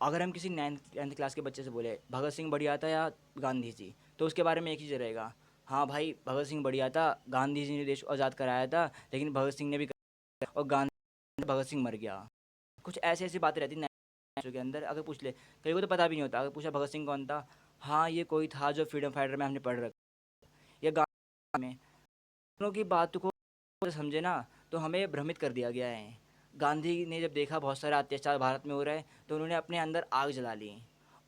अगर हम किसी 9th क्लास के बच्चे से बोले भगत सिंह बढ़िया था या गांधी जी, तो उसके बारे में एक ही रहेगा, हाँ भाई भगत सिंह बढ़िया था, गांधी जी ने देश को आज़ाद कराया था, लेकिन भगत सिंह ने भी कराया, और गांधी भगत सिंह मर गया। कुछ ऐसी ऐसी बातें रहती हैं बच्चों के अंदर। अगर पूछ ले, कई को तो पता भी नहीं होता, अगर पूछा भगत सिंह कौन था, हाँ ये कोई था जो फ्रीडम फाइटर में हमने पढ़ रखा, या गांधी में। दोनों की बात को समझे ना, तो हमें भ्रमित कर दिया गया है। गांधी ने जब देखा बहुत सारा अत्याचार भारत में हो रहा है, तो उन्होंने अपने अंदर आग जला ली,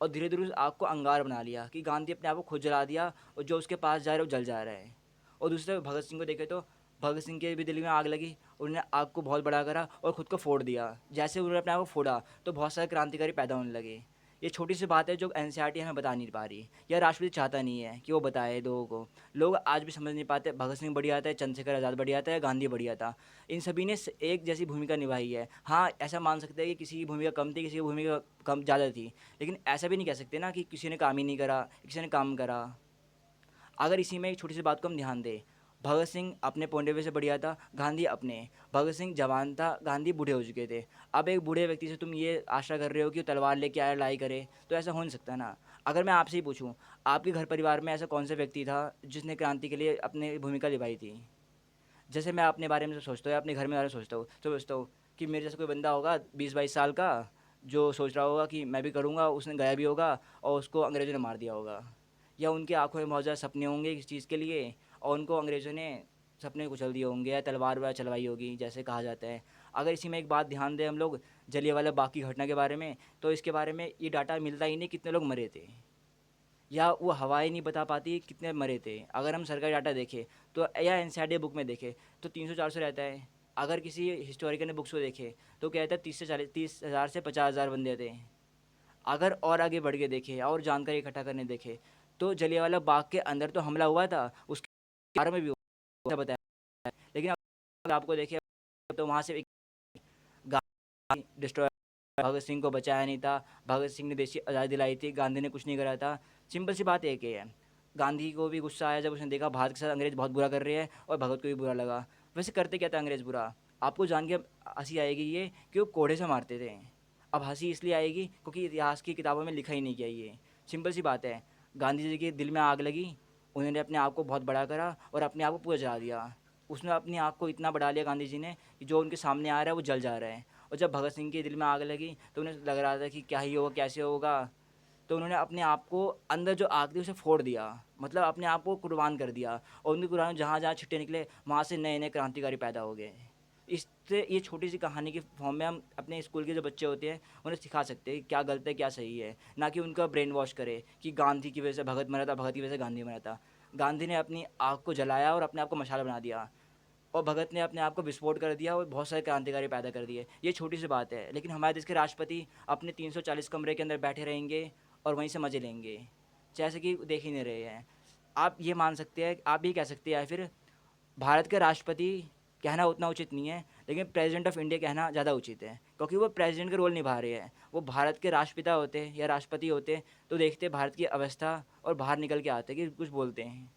और धीरे धीरे उस आग को अंगार बना लिया कि गांधी अपने आप को खुद जला दिया, और जो उसके पास जा रहा है वो जल जा रहा है। और दूसरे भगत सिंह को देखे तो भगत सिंह के भी दिल में आग लगी, उन्होंने आग को बहुत बड़ा करा और खुद को फोड़ दिया। जैसे उन्होंने अपने आप को फोड़ा, तो बहुत सारे क्रांतिकारी पैदा होने लगे। ये छोटी सी बात है जो एनसीईआरटी हमें बता नहीं पा रही, या राष्ट्रपति चाहता नहीं है कि वो बताए लोगों को। लोग आज भी समझ नहीं पाते भगत सिंह बढ़िया था, चंद्रशेखर आज़ाद बढ़िया था, या गांधी बढ़िया था। इन सभी ने एक जैसी भूमिका निभाई है। हाँ, ऐसा मान सकते हैं कि किसी की भूमिका कम थी, किसी की भूमिका कम ज़्यादा थी, लेकिन ऐसा भी नहीं कह सकते ना कि किसी ने काम ही नहीं करा, किसी ने काम करा। अगर इसी में एक छोटी सी बात को हम ध्यान दें, भगत सिंह अपने पॉइंट ऑफ व्यू से बढ़िया था, गांधी अपने। भगत सिंह जवान था, गांधी बूढ़े हो चुके थे। अब एक बूढ़े व्यक्ति से तुम ये आशा कर रहे हो कि वो तलवार लेके आया लड़ाई करे, तो ऐसा हो नहीं सकता ना। अगर मैं आपसे ही पूछूं, आपके घर परिवार में ऐसा कौन सा व्यक्ति था जिसने क्रांति के लिए अपनी भूमिका निभाई थी? जैसे मैं अपने बारे में सोचता हूँ या अपने घर में बारे में सोचता हूँ कि मेरे जैसा कोई बंदा होगा 20-22 साल का, जो सोच रहा होगा कि मैं भी करूँगा, उसने गया भी होगा और उसको अंग्रेज़ों ने मार दिया होगा। या उनकी आंखों में बहुत ज़्यादा सपने होंगे इस चीज़ के लिए, और उनको अंग्रेज़ों ने सपने कुचल दिए होंगे, या तलवार वगैरह चलवाई होगी जैसे कहा जाता है। अगर इसी में एक बात ध्यान दें हम लोग, जलियांवाला बाग की घटना के बारे में, तो इसके बारे में ये डाटा मिलता ही नहीं कितने लोग मरे थे, या वो हवाएं नहीं बता पाती कितने मरे थे। अगर हम सरकारी डाटा देखें, तो या एनसीईआरटी बुक में देखें, तो 300-400 रहता है। अगर किसी हिस्टोरिकल ने बुक्स को देखें, तो कहता है 30 से 50,000 बंदे थे। अगर और आगे बढ़ के देखें और जानकारी इकट्ठा करने देखें, तो जलियांवाला बाग के अंदर तो हमला हुआ था, उसके बारे में भी हुआ बताया। लेकिन अगर आपको देखें, तो वहाँ से गांधी डिस्ट्रॉय, भगत सिंह को बचाया नहीं था, भगत सिंह ने देश की आज़ादी दिलाई थी, गांधी ने कुछ नहीं करा था। सिंपल सी बात एक ही है। गांधी को भी गुस्सा आया जब उसने देखा भारत के साथ अंग्रेज बहुत बुरा कर रहे हैं, और भगत को भी बुरा लगा। वैसे करते क्या था अंग्रेज बुरा? आपको जान के हंसी आएगी ये कि वो कोड़े से मारते थे। अब हंसी इसलिए आएगी क्योंकि इतिहास की किताबों में लिखा ही नहीं गया ये। सिंपल सी बात है, गांधी जी के दिल में आग लगी, उन्होंने अपने आप को बहुत बड़ा करा और अपने आप को पूरा जला दिया। उसने अपनी आग को इतना बढ़ा लिया गांधी जी ने कि जो उनके सामने आ रहा है वो जल जा रहा है। और जब भगत सिंह के दिल में आग लगी, तो उन्हें लग रहा था कि क्या ही होगा, कैसे होगा, तो उन्होंने अपने आप को अंदर जो आग थी उसे फोड़ दिया, मतलब अपने आप को कुर्बान कर दिया। और उनके कुर्बान जहाँ जहाँ छिट्टे निकले, वहाँ से नए नए क्रांतिकारी पैदा हो गए। इससे ये छोटी सी कहानी के फॉर्म में हम अपने स्कूल के जो बच्चे होते हैं उन्हें सिखा सकते हैं कि क्या गलत है क्या सही है, ना कि उनका ब्रेन वॉश करे कि गांधी की वजह से भगत मरा था, भगत की वजह से गांधी मरा था। गांधी ने अपनी आग को जलाया और अपने आप को मशाल बना दिया, और भगत ने अपने आप को विस्फोट कर दिया और बहुत सारे क्रांतिकारी पैदा कर दिए। ये छोटी सी बात है, लेकिन हमारे देश के राष्ट्रपति अपने 340 कमरे के अंदर बैठे रहेंगे और वहीं से मज़े लेंगे, जैसे कि देख ही नहीं रहे हैं। आप ये मान सकते हैं, आप भी कह सकते हैं, या फिर भारत के राष्ट्रपति कहना उतना उचित नहीं है, लेकिन प्रेसिडेंट ऑफ इंडिया कहना ज़्यादा उचित है, क्योंकि वो प्रेसिडेंट का रोल निभा रहे हैं। वो भारत के राष्ट्रपिता होते या राष्ट्रपति होते, तो देखते भारत की अवस्था और बाहर निकल के आते कि कुछ बोलते हैं।